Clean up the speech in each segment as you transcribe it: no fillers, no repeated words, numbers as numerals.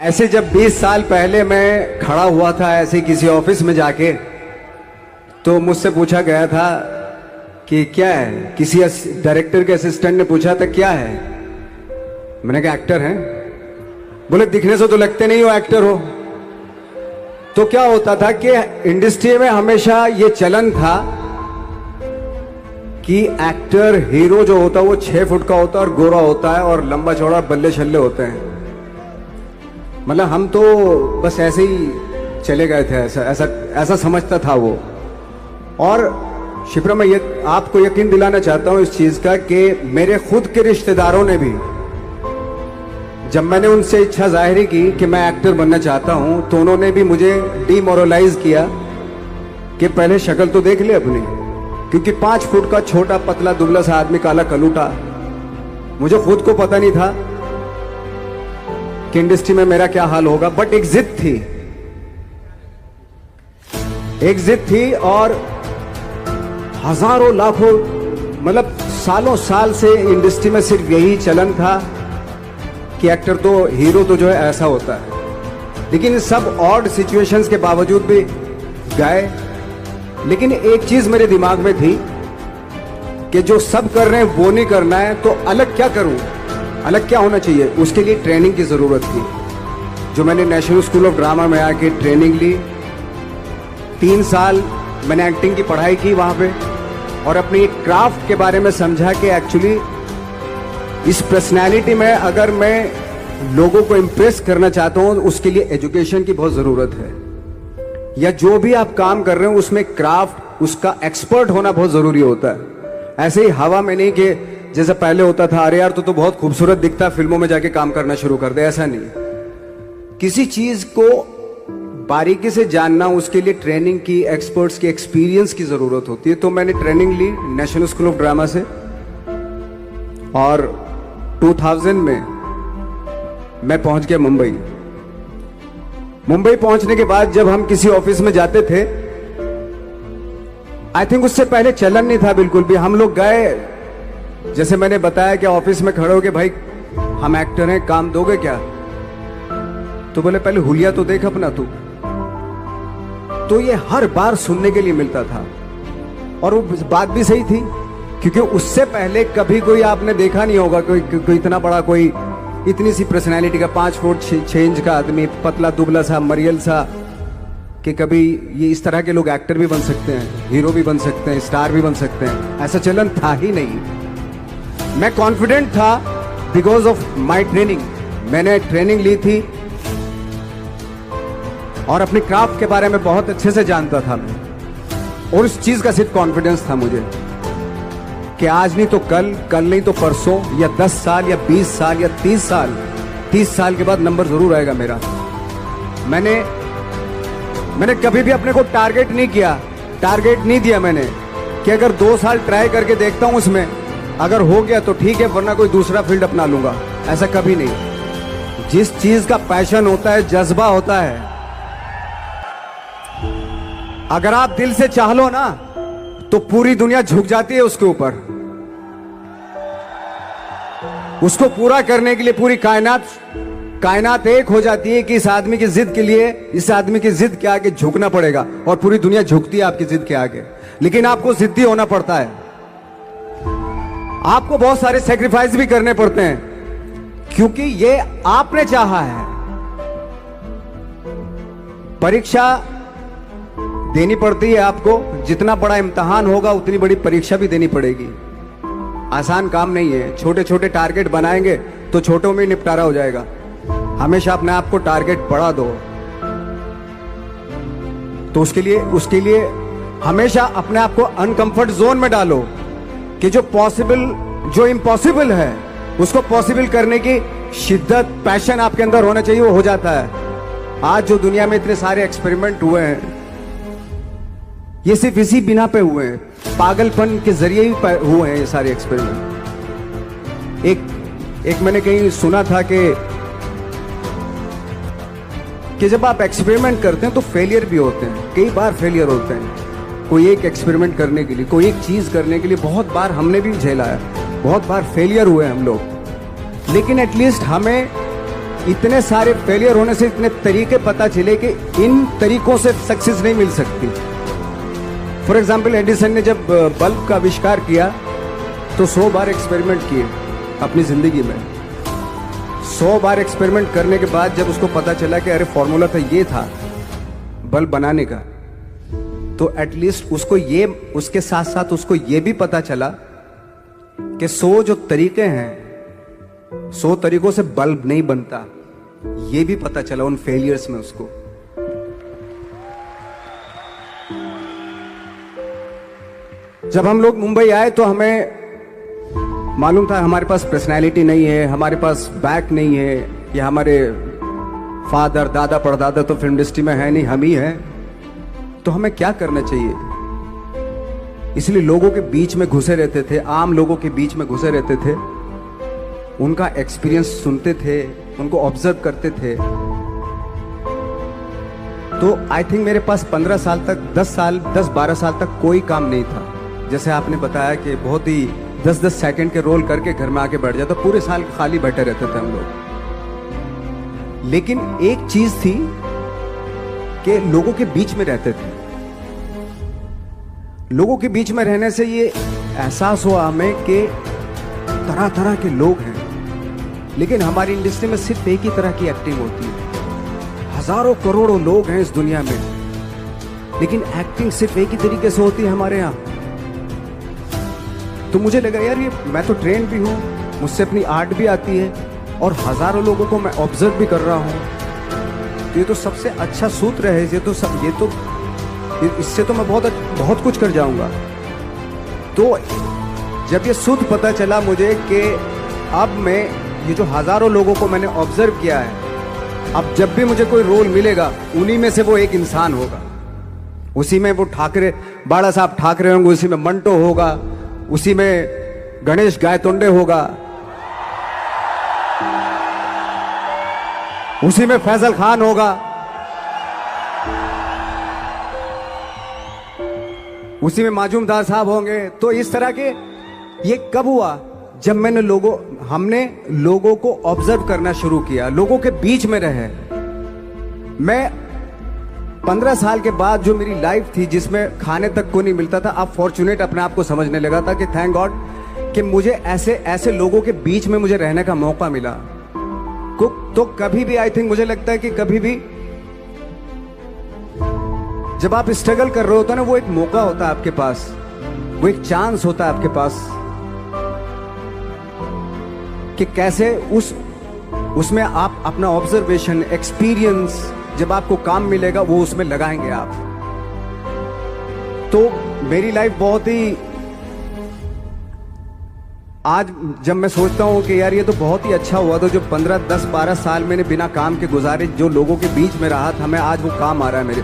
ऐसे जब 20 साल पहले मैं खड़ा हुआ था ऐसे किसी ऑफिस में जाके, तो मुझसे पूछा गया था कि क्या है। किसी डायरेक्टर के असिस्टेंट ने पूछा था क्या है। मैंने कहा एक्टर हैं। बोले दिखने से तो लगते नहीं हो एक्टर हो। तो क्या होता था कि इंडस्ट्री में हमेशा ये चलन था कि एक्टर हीरो जो होता है वो 6 फुट का होता है और गोरा होता है और लंबा चौड़ा बल्ले छल्ले होते हैं। मतलब हम तो बस ऐसे ही चले गए थे, ऐसा समझता था वो। और शिप्रा, मैं ये आपको यकीन दिलाना चाहता हूं इस चीज का कि मेरे खुद के रिश्तेदारों ने भी, जब मैंने उनसे इच्छा जाहिर की कि मैं एक्टर बनना चाहता हूं, तो उन्होंने भी मुझे डीमोरलाइज किया कि पहले शक्ल तो देख ले अपनी, क्योंकि 5 फुट का छोटा पतला दुबला सा आदमी, काला कलूटा। मुझे खुद को पता नहीं था कि इंडस्ट्री में मेरा क्या हाल होगा, बट एक जिद थी और हजारों लाखों, मतलब सालों साल से इंडस्ट्री में सिर्फ यही चलन था कि एक्टर तो, हीरो तो जो है ऐसा होता है। लेकिन सब ऑड सिचुएशंस के बावजूद भी गए। लेकिन एक चीज मेरे दिमाग में थी कि जो सब कर रहे हैं वो नहीं करना है, तो अलग क्या करूं, अलग क्या होना चाहिए। उसके लिए ट्रेनिंग की जरूरत थी, जो मैंने नेशनल स्कूल ऑफ ड्रामा में आके ट्रेनिंग ली। 3 साल मैंने एक्टिंग की पढ़ाई की वहां पे, और अपनी एक क्राफ्ट के बारे में समझा कि एक्चुअली इस पर्सनैलिटी में अगर मैं लोगों को इंप्रेस करना चाहता हूं, उसके लिए एजुकेशन की बहुत जरूरत है। या जो भी आप काम कर रहे हो उसमें क्राफ्ट, उसका एक्सपर्ट होना बहुत जरूरी होता है। ऐसे ही हवा में नहीं कि जैसे पहले होता था, अरे यार तो बहुत खूबसूरत दिखता, फिल्मों में जाके काम करना शुरू कर दे। ऐसा नहीं, किसी चीज को बारीकी से जानना, उसके लिए ट्रेनिंग की, एक्सपर्ट्स की, एक्सपीरियंस की जरूरत होती है। तो मैंने ट्रेनिंग ली नेशनल स्कूल ऑफ ड्रामा से, और 2000 में मैं पहुंच गया मुंबई। मुंबई पहुंचने के बाद जब हम किसी ऑफिस में जाते थे, आई थिंक उससे पहले चलन नहीं था बिल्कुल भी। हम लोग गए, जैसे मैंने बताया कि ऑफिस में खड़े हो के, भाई हम एक्टर हैं, काम दोगे क्या? तो बोले पहले हुलिया तो देख अपना तू। तो ये हर बार सुनने के लिए मिलता था, और वो बात भी सही थी, क्योंकि उससे पहले कभी कोई आपने देखा नहीं होगा कोई इतना बड़ा, कोई इतनी सी पर्सनैलिटी का 5 फुट 6 इंच का आदमी, पतला दुबला सा, मरियल सा, कि कभी ये इस तरह के लोग एक्टर भी बन सकते हैं, हीरो भी बन सकते हैं, स्टार भी बन सकते हैं। ऐसा चलन था ही नहीं। मैं कॉन्फिडेंट था बिकॉज ऑफ माई ट्रेनिंग। मैंने ट्रेनिंग ली थी और अपनी क्राफ्ट के बारे में बहुत अच्छे से जानता था मैं, और उस चीज का सिर्फ कॉन्फिडेंस था मुझे कि आज नहीं तो कल, कल नहीं तो परसों, या 10 साल या 20 साल या 30 साल के बाद नंबर जरूर आएगा मेरा। मैंने कभी भी अपने को टारगेट नहीं दिया मैंने कि अगर 2 साल ट्राई करके देखता हूं, उसमें अगर हो गया तो ठीक है, वरना कोई दूसरा फील्ड अपना लूंगा। ऐसा कभी नहीं। जिस चीज का पैशन होता है, जज्बा होता है, अगर आप दिल से चाह लो ना, तो पूरी दुनिया झुक जाती है उसके ऊपर। उसको पूरा करने के लिए पूरी कायनात एक हो जाती है कि इस आदमी की जिद के लिए, इस आदमी की जिद के आगे झुकना पड़ेगा, और पूरी दुनिया झुकती है आपकी जिद के आगे। लेकिन आपको जिद्दी होना पड़ता है, आपको बहुत सारे सेक्रीफाइस भी करने पड़ते हैं, क्योंकि ये आपने चाहा है। परीक्षा देनी पड़ती है आपको, जितना बड़ा इम्तिहान होगा उतनी बड़ी परीक्षा भी देनी पड़ेगी। आसान काम नहीं है। छोटे छोटे टारगेट बनाएंगे तो छोटों में निपटारा हो जाएगा। हमेशा अपने आप को टारगेट बढ़ा दो। तो उसके लिए हमेशा अपने आप को अनकंफर्ट जोन में डालो, कि जो इम्पॉसिबल है उसको पॉसिबल करने की शिद्दत, पैशन आपके अंदर होना चाहिए, वो हो जाता है। आज जो दुनिया में इतने सारे एक्सपेरिमेंट हुए हैं, ये सिर्फ इसी बिना पे हुए हैं, पागलपन के जरिए ही हुए हैं ये सारे एक्सपेरिमेंट। एक मैंने कहीं सुना था कि जब आप एक्सपेरिमेंट करते हैं तो फेलियर भी होते हैं, कई बार फेलियर होते हैं। कोई एक एक्सपेरिमेंट करने के लिए, कोई एक चीज करने के लिए बहुत बार हमने भी झेला है, बहुत बार फेलियर हुए हम लोग। लेकिन एटलीस्ट हमें इतने सारे फेलियर होने से इतने तरीके पता चले कि इन तरीकों से सक्सेस नहीं मिल सकती। फॉर एग्जाम्पल, एडिसन ने जब बल्ब का आविष्कार किया तो 100 बार एक्सपेरिमेंट किए अपनी जिंदगी में। 100 बार एक्सपेरिमेंट करने के बाद जब उसको पता चला कि अरे फॉर्मूला तो ये था बल्ब बनाने का, तो एटलीस्ट उसको ये, उसके साथ साथ उसको ये भी पता चला कि 100 जो तरीके हैं, 100 तरीकों से बल्ब नहीं बनता, ये भी पता चला उन फेलियर्स में उसको। जब हम लोग मुंबई आए तो हमें मालूम था हमारे पास पर्सनैलिटी नहीं है, हमारे पास बैक नहीं है, या हमारे फादर दादा परदादा तो फिल्म इंडस्ट्री में है नहीं, हम ही हैं, तो हमें क्या करना चाहिए। इसलिए लोगों के बीच में घुसे रहते थे, आम लोगों के बीच में घुसे रहते थे, उनका एक्सपीरियंस सुनते थे, उनको ऑब्जर्व करते थे। तो आई थिंक मेरे पास 15 साल तक, 10-12 साल तक कोई काम नहीं था। जैसे आपने बताया कि बहुत ही 10-10 सेकंड के रोल करके घर में आके बैठ जाता, पूरे साल खाली बैठे रहते थे हम लोग। लेकिन एक चीज थी कि लोगों के बीच में रहते थे। लोगों के बीच में रहने से ये एहसास हुआ हमें कि तरह तरह के लोग हैं, लेकिन हमारी इंडस्ट्री में सिर्फ एक ही तरह की एक्टिंग होती है। हजारों करोड़ों लोग हैं इस दुनिया में, लेकिन एक्टिंग सिर्फ एक ही तरीके से होती है हमारे यहाँ। तो मुझे लगा यार, ये मैं तो ट्रेन भी हूँ, मुझसे अपनी आर्ट भी आती है, और हजारों लोगों को मैं ऑब्जर्व भी कर रहा हूँ। तो ये तो सबसे अच्छा सूत्र है। इससे तो मैं बहुत कुछ कर जाऊंगा। तो जब ये सूत्र पता चला मुझे कि अब मैं ये जो हजारों लोगों को मैंने ऑब्जर्व किया है, अब जब भी मुझे कोई रोल मिलेगा उन्हीं में से वो एक इंसान होगा। उसी में वो ठाकरे, बाला साहब ठाकरे होंगे, उसी में मंटो होगा, उसी में गणेश गायतोंडे होगा, उसी में फैजल खान होगा, उसी में माजूमदार साहब होंगे। तो इस तरह के, ये कब हुआ? जब हमने लोगों को ऑब्जर्व करना शुरू किया, लोगों के बीच में रहे। मैं 15 साल के बाद जो मेरी लाइफ थी, जिसमें खाने तक को नहीं मिलता था, अब फॉर्चुनेट अपने आप को समझने लगा था कि थैंक गॉड कि मुझे ऐसे लोगों के बीच में मुझे रहने का मौका मिला। तो कभी भी, आई थिंक मुझे लगता है कि कभी भी जब आप स्ट्रगल कर रहे होते हो ना, वो एक मौका होता है आपके पास, वो एक चांस होता है आपके पास कि कैसे उसमें आप अपना ऑब्जर्वेशन, एक्सपीरियंस, जब आपको काम मिलेगा वो उसमें लगाएंगे आप। तो मेरी लाइफ बहुत ही, आज जब मैं सोचता हूं कि यार ये तो बहुत ही अच्छा हुआ, तो जो 15, 10, 12 साल मैंने बिना काम के गुजारे, जो लोगों के बीच में रहा था, मैं आज वो काम आ रहा है मेरे।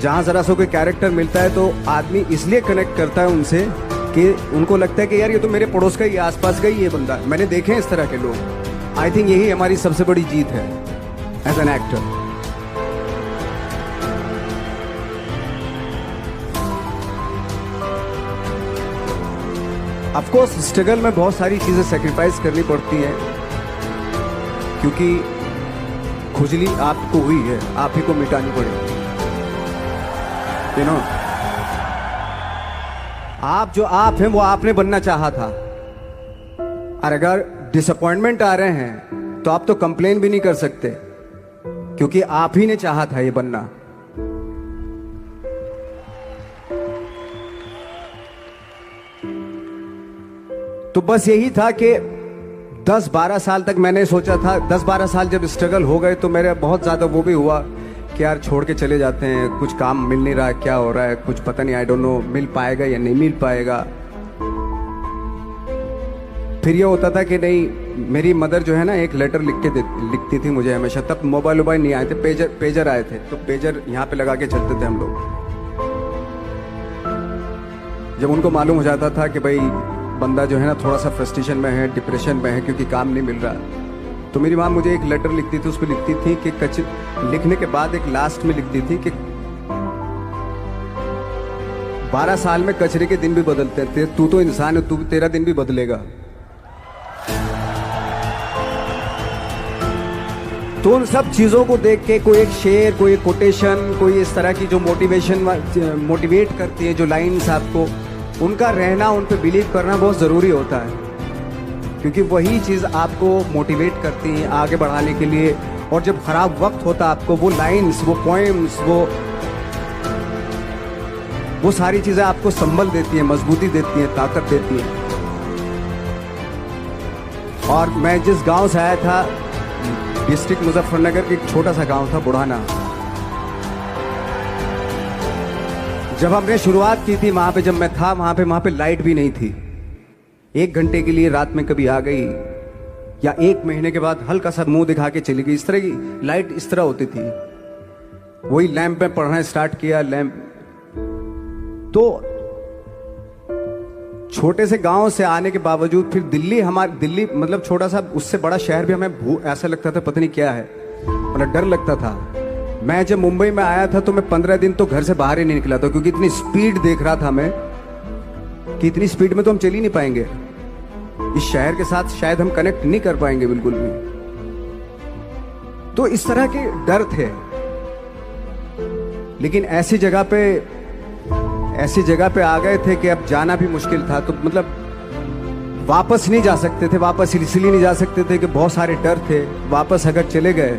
जहां जरा सा कोई कैरेक्टर मिलता है तो आदमी इसलिए कनेक्ट करता है उनसे कि उनको लगता है कि यार ये तो मेरे पड़ोस का ही, आसपास का ही ये बंदा। मैंने देखे हैं इस तरह के लोग। आई थिंक यही हमारी सबसे बड़ी जीत है as an actor. Of course struggle में बहुत सारी चीजें सेक्रीफाइस करनी पड़ती हैं, क्योंकि खुजली आपको हुई है, आप ही को मिटानी पड़ेगी। आप जो आप हैं वो आपने बनना चाहा था, और अगर डिसअपॉइंटमेंट आ रहे हैं तो आप तो कंप्लेन भी नहीं कर सकते, क्योंकि आप ही ने चाहा था ये बनना। तो बस यही था कि 10-12 साल तक मैंने सोचा था, 10-12 साल जब स्ट्रगल हो गए तो मेरे बहुत ज्यादा वो भी हुआ कि यार छोड़ के चले जाते हैं, कुछ काम मिल नहीं रहा है, क्या हो रहा है, कुछ पता नहीं, आई डोंट नो मिल पाएगा या नहीं मिल पाएगा। फिर ये होता था कि नहीं, मेरी मदर जो है ना एक लेटर लिखती थी मुझे हमेशा। तब मोबाइल नहीं आए थे, पेजर आए थे, तो पेजर यहाँ पे लगा के चलते थे हम लोग। जब उनको मालूम हो जाता था कि भाई बंदा जो है ना थोड़ा सा फ्रस्ट्रेशन में है, डिप्रेशन में है, क्योंकि काम नहीं मिल रहा, तो मेरी माँ मुझे एक लेटर लिखती थी। उसको लिखती थी कि लिखने के बाद एक लास्ट में लिखती थी कि 12 साल में कचरे के दिन भी बदलते थे, तू तो इंसान है, तेरा दिन भी बदलेगा। तो उन सब चीज़ों को देख के कोई एक शेर, कोई एक कोटेशन, कोई इस तरह की जो मोटिवेट करती है जो लाइंस आपको, उनका रहना, उन पे बिलीव करना बहुत ज़रूरी होता है, क्योंकि वही चीज़ आपको मोटिवेट करती है आगे बढ़ाने के लिए। और जब खराब वक्त होता है आपको वो लाइंस, वो पोएम्स, वो सारी चीज़ें आपको संबल देती हैं, मजबूती देती हैं, ताकत देती हैं। और मैं जिस गांव से आया था, डिस्ट्रिक्ट मुजफ्फरनगर के एक छोटा सा गांव था बुढ़ाना, जब हमने शुरुआत की थी वहां पे, जब मैं था वहां पे लाइट भी नहीं थी। 1 घंटे के लिए रात में कभी आ गई, या 1 महीने के बाद हल्का सा मुंह दिखा के चली गई। इस तरह की लाइट इस तरह होती थी। वही लैंप में पढ़ना स्टार्ट किया, लैंप। तो छोटे से गांव से आने के बावजूद फिर दिल्ली मतलब छोटा सा, उससे बड़ा शहर भी हमें ऐसा लगता था पता नहीं क्या है, मतलब डर लगता था। मैं जब मुंबई में आया था तो मैं 15 दिन तो घर से बाहर ही नहीं निकला था, क्योंकि इतनी स्पीड देख रहा था मैं कि इतनी स्पीड में तो हम चल ही नहीं पाएंगे, इस शहर के साथ शायद हम कनेक्ट नहीं कर पाएंगे बिल्कुल भी। तो इस तरह के डर थे। लेकिन ऐसी जगह पे आ गए थे कि अब जाना भी मुश्किल था। तो मतलब वापस नहीं जा सकते थे। वापस इसलिए नहीं जा सकते थे कि बहुत सारे डर थे। वापस अगर चले गए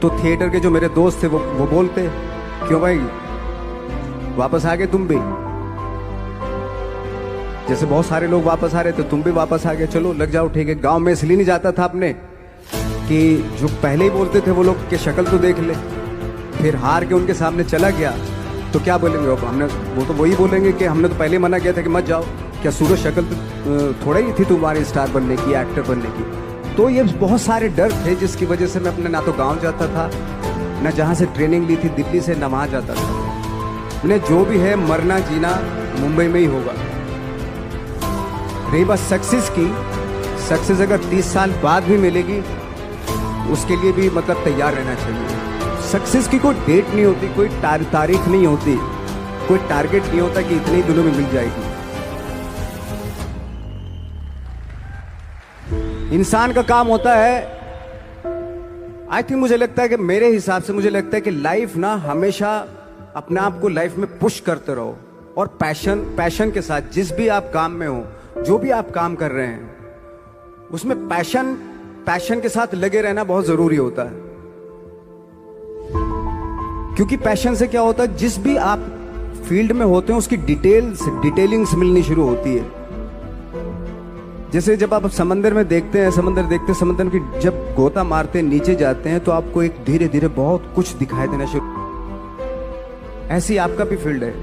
तो थिएटर के जो मेरे दोस्त थे वो बोलते, क्यों भाई वापस आ गए तुम भी? जैसे बहुत सारे लोग वापस आ रहे थे, तुम भी वापस आ गए, चलो लग जाओ, ठीक है। गांव में इसलिए नहीं जाता था अपने कि जो पहले ही बोलते थे वो लोग के शक्ल तो देख ले, फिर हार के उनके सामने चला गया तो क्या बोलेंगे वो तो वही बोलेंगे कि हमने तो पहले मना किया था कि मत जाओ। क्या सूरज शक्ल थोड़ा ही थी तुम्हारी स्टार बनने की, एक्टर बनने की। तो ये बहुत सारे डर थे जिसकी वजह से मैं अपने ना तो गांव जाता था, ना जहां से ट्रेनिंग ली थी दिल्ली से, ना वहां जाता था। मैंने जो भी है मरना जीना मुंबई में ही होगा। रही बात सक्सेस की, सक्सेस अगर 30 साल बाद भी मिलेगी उसके लिए भी मतलब तैयार रहना चाहिए। सक्सेस की कोई डेट नहीं होती, कोई तारीख नहीं होती, कोई टारगेट नहीं होता कि इतने ही दिनों में मिल जाएगी। इंसान का काम होता है, आई थिंक मुझे लगता है कि मेरे हिसाब से मुझे लगता है कि लाइफ ना हमेशा अपने आप को लाइफ में पुश करते रहो, और पैशन के साथ जिस भी आप काम में हो, जो भी आप काम कर रहे हैं उसमें पैशन के साथ लगे रहना बहुत जरूरी होता है। क्योंकि पैशन से क्या होता है, जिस भी आप फील्ड में होते हैं उसकी डिटेलिंग्स मिलनी शुरू होती है। जैसे जब आप समंदर में देखते हैं, समंदर की जब गोता मारते हैं, नीचे जाते हैं, तो आपको एक धीरे धीरे बहुत कुछ दिखाई देना शुरू। ऐसी आपका भी फील्ड है,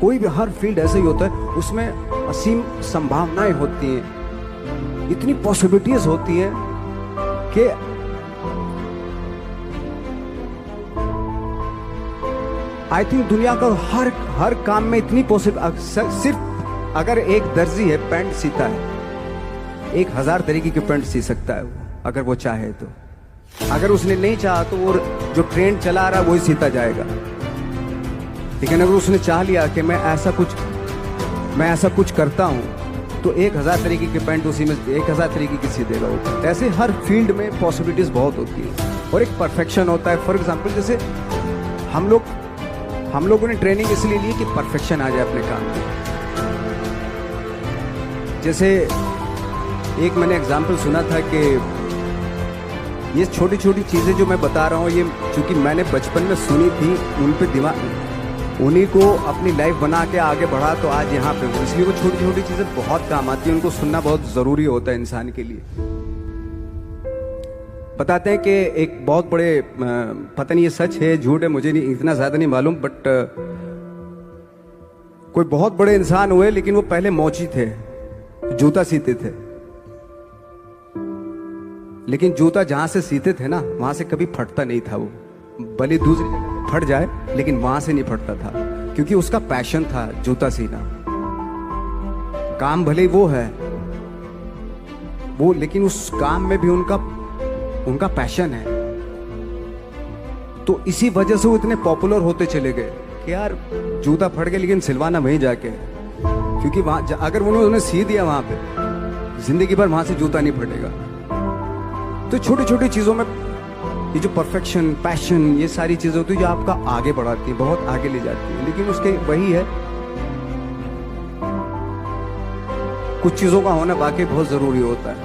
कोई भी हर फील्ड ऐसा ही होता है, उसमें असीम संभावनाएं होती हैं, इतनी पॉसिबिलिटीज होती हैं कि आई थिंक दुनिया का हर काम में इतनी सिर्फ अगर एक दर्जी है पैंट सीता है, 1000 तरीके की पैंट सी सकता है वो, अगर वो चाहे तो। अगर उसने नहीं चाहा तो वो जो ट्रेंड चला रहा है वही सीता जाएगा। लेकिन अगर उसने चाह लिया कि मैं ऐसा कुछ करता हूं, तो 1000 तरीके की पैंट उसी में 1000 तरीके की सी देगा वो। ऐसे हर फील्ड में पॉसिबिलिटीज बहुत होती है, और एक परफेक्शन होता है। फॉर एग्जाम्पल जैसे हम लोगों ने ट्रेनिंग इसलिए ली कि परफेक्शन आ जाए अपने काम में। जैसे एक मैंने एग्जाम्पल सुना था कि ये छोटी छोटी चीजें जो मैं बता रहा हूँ, ये चूंकि मैंने बचपन में सुनी थी, उन पे दिमाग, उन्हीं को अपनी लाइफ बना के आगे बढ़ा, तो आज यहाँ पे हूँ। इसलिए वो छोटी छोटी चीजें बहुत काम आती हैं, उनको सुनना बहुत जरूरी होता है इंसान के लिए। बताते हैं कि एक बहुत बड़े, पता नहीं ये सच है झूठ है, मुझे नहीं इतना ज्यादा नहीं मालूम, बट कोई बहुत बड़े इंसान हुए, लेकिन वो पहले मोची थे, जूता सीते थे। लेकिन जूता जहां से सीते थे ना, वहां से कभी फटता नहीं था वो, भले दूसरी जगह फट जाए लेकिन वहां से नहीं फटता था, क्योंकि उसका पैशन था जूता सीना। काम भले वो है वो, लेकिन उस काम में भी उनका पैशन है। तो इसी वजह से वो इतने पॉपुलर होते चले गए कि यार जूता फट गया लेकिन सिलवाना वहीं जाके, क्योंकि वहां अगर उन्होंने सी दिया वहां पे, जिंदगी भर वहां से जूता नहीं फटेगा। तो छोटी छोटी चीजों में ये जो परफेक्शन, पैशन, ये सारी चीजें होती है जो आपका आगे बढ़ाती है, बहुत आगे ले जाती है। लेकिन उसके वही है, कुछ चीजों का होना वाकई बहुत जरूरी होता है।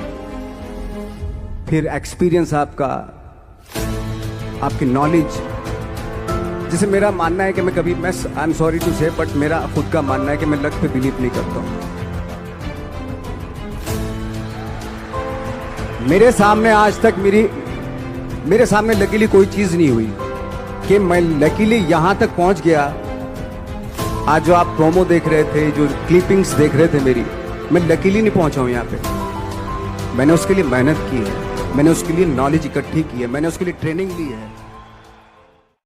फिर एक्सपीरियंस आपका, आपकी नॉलेज। जैसे मेरा मानना है कि मैं कभी, मैं आई एम सॉरी टू से, बट मेरा खुद का मानना है कि मैं लक पे बिलीव नहीं करता हूं। मेरे सामने आज तक मेरे सामने लकीली कोई चीज नहीं हुई कि मैं लकीली यहां तक पहुंच गया। आज जो आप प्रोमो देख रहे थे, जो क्लिपिंग्स देख रहे थे मेरी, मैं लकीली नहीं पहुंचा हूं यहां पे। मैंने उसके लिए मेहनत की है, मैंने उसके लिए नॉलेज इकट्ठी की है, मैंने उसके लिए ट्रेनिंग ली है।